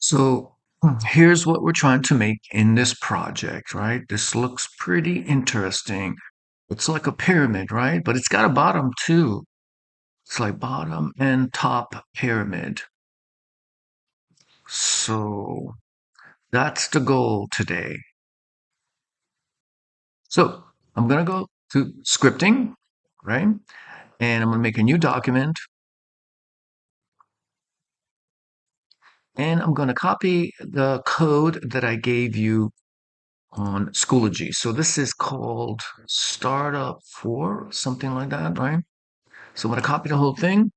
So here's what we're trying to make in this project, right? This looks pretty interesting. It's like a pyramid, right? But it's got a bottom too. It's like bottom and top pyramid. So that's the goal today. So I'm going to go to scripting, right? And I'm going to make a new document and I'm going to copy the code that I gave you on Schoology. So this is called Startup 4, something like that, right? So I'm going to copy the whole thing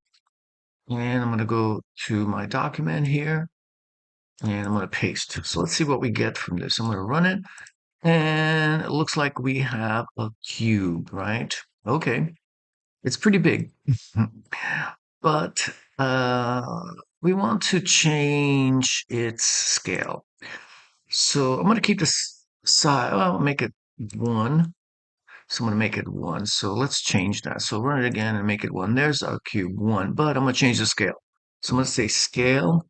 and I'm going to go to my document here and I'm going to paste. So let's see what we get from this. I'm going to run it and it looks like we have a cube, right? Okay, it's pretty big, but uh, we want to change its scale. So I'm going to keep this size, well, I'll make it 1. So I'm going to make it 1. So let's change that. So run it again and make it 1. There's our cube 1, but I'm going to change the scale. So I'm going to say scale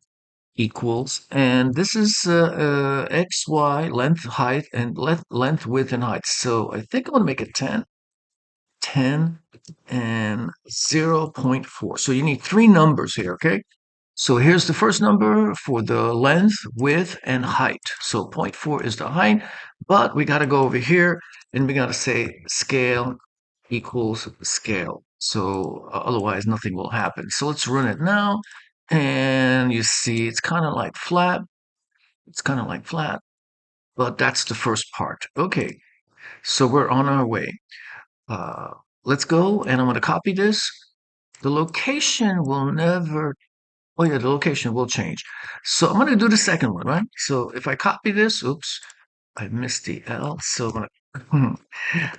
equals, and this is x, y, length, height, and length, width, and height. So I think I'm going to make it 10, 10, and 0.4. So you need 3 numbers here, okay? So here's the first number for the length, width, and height. So zero point 0.4 is the height, but we got to go over here and we got to say scale equals scale. So otherwise nothing will happen. So let's run it now. And you see it's kind of like flat. It's kind of like flat, but that's the first part. Okay, so we're on our way. Uh, let's go and I'm going to copy this. The location will never Oh yeah, the location will change. So I'm going to do the second one, right? So if I copy this, oops, I missed the L. So I'm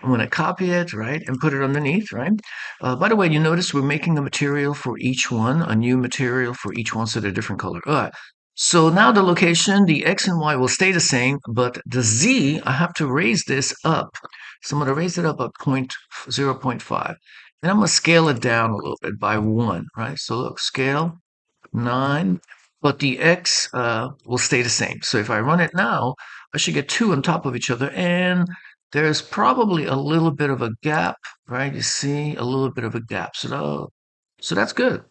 gonna copy it, right, and put it underneath, right? By the way, you notice we're making a material for each one, a new material for each one, so they're different color. All right. So now the location, the X and Y will stay the same, but the Z, I have to raise this up. So I'm going to raise it up a 0.5. And I'm going to scale it down a little bit by 1, right? So look, scale 9, but the x will stay the same. So if I run it now, I should get 2 on top of each other, and there's probably a little bit of a gap, right? You see a little bit of a gap. So that's good.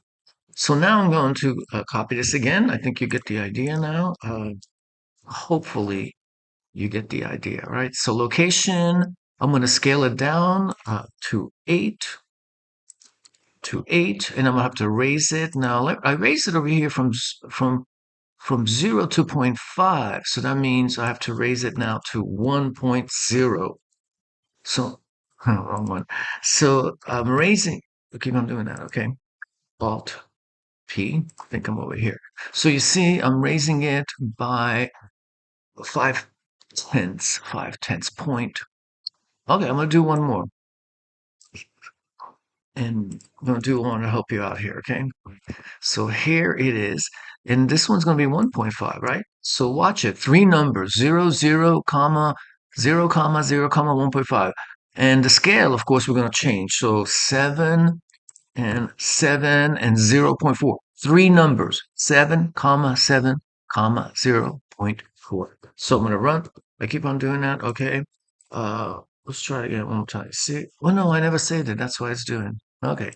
So now I'm going to copy this again. I think you get the idea now. Hopefully you get the idea, right? So location, I'm going to scale it down to 8 to 8, and I'm gonna have to raise it. Now I raised it over here from 0 to 0.5, so that means I have to raise it now to 1.0. So wrong one. So I'm raising. Keep on doing that, okay? Alt P. I think I'm over here. So you see, I'm raising it by 5 tenths. 5 tenths point. Okay, I'm gonna do one more, and I'm gonna do one to help you out here, okay? So here it is. And this one's going to be 1.5, right? So watch it. 3 numbers, 0, 0, comma, 0, comma, 0, comma, 1.5. And the scale, of course, we're going to change. So 7 and 0 0.4. 3 numbers, 7, comma, 7, comma, 0 0.4. So I'm going to run. I keep on doing that. Okay. Let's try it again one more time. See? Well, no, I never saved it. That's why it's doing. Okay.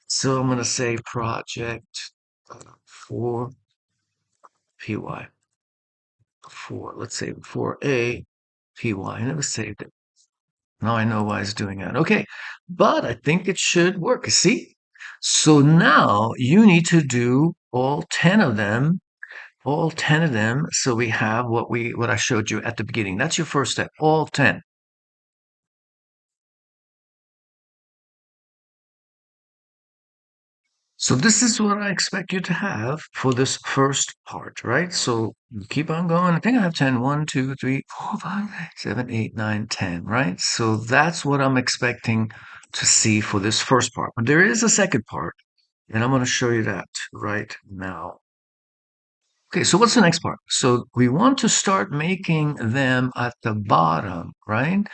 So I'm going to say project 4 py 4. Let's say 4a py. I never saved it. Now I know why it's doing that. Okay, but I think it should work. See? So now you need to do all 10 of them, all 10 of them. So we have what I showed you at the beginning. That's your first step, all 10. So this is what I expect you to have for this first part, right? So you keep on going. I think I have 10. 1, 2, 3, 4, 5, 7, 8, 9, 10, right? So that's what I'm expecting to see for this first part. But there is a second part, and I'm going to show you that right now. Okay, so what's the next part? So we want to start making them at the bottom, right?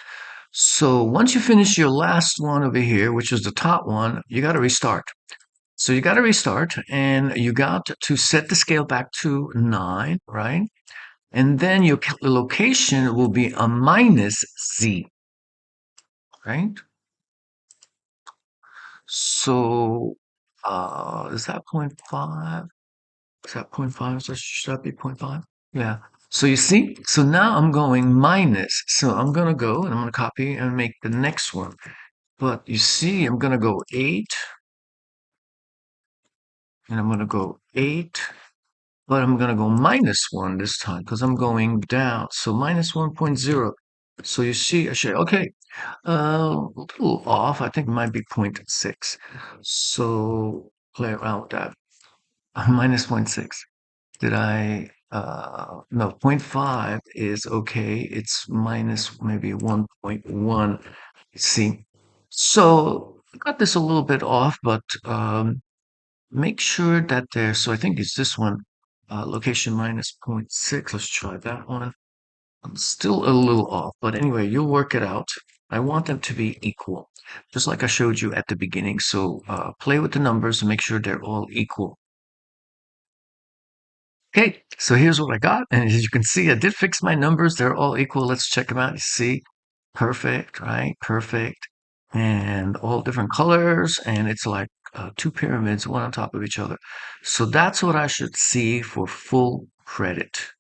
So once you finish your last one over here, which is the top one, you got to restart. So you got to restart and you got to set the scale back to 9, right? And then your location will be a minus Z, right? So is that point 0.5? Is that point 0.5? Should that be point 0.5? Yeah. So you see, so now I'm going minus. So I'm going to go and I'm going to copy and make the next one. But you see, I'm going to go 8 and I'm going to go 8, but I'm going to go minus 1 this time because I'm going down. So minus 1.0. So you see, I should, okay, a little off. I think it might be zero point 0.6. So play around with that. Minus 0.6. Did I, no, zero point 0.5 is okay. It's minus maybe 1.1. See, so I got this a little bit off, but make sure that there's, so I think it's this one, location minus zero point 0.6. Let's try that one. I'm still a little off, but anyway, you'll work it out. I want them to be equal, just like I showed you at the beginning. So play with the numbers and make sure they're all equal. Okay, so here's what I got. And as you can see, I did fix my numbers. They're all equal. Let's check them out. You see, perfect, right? Perfect. And all different colors. And it's like two pyramids, one on top of each other. So that's what I should see for full credit.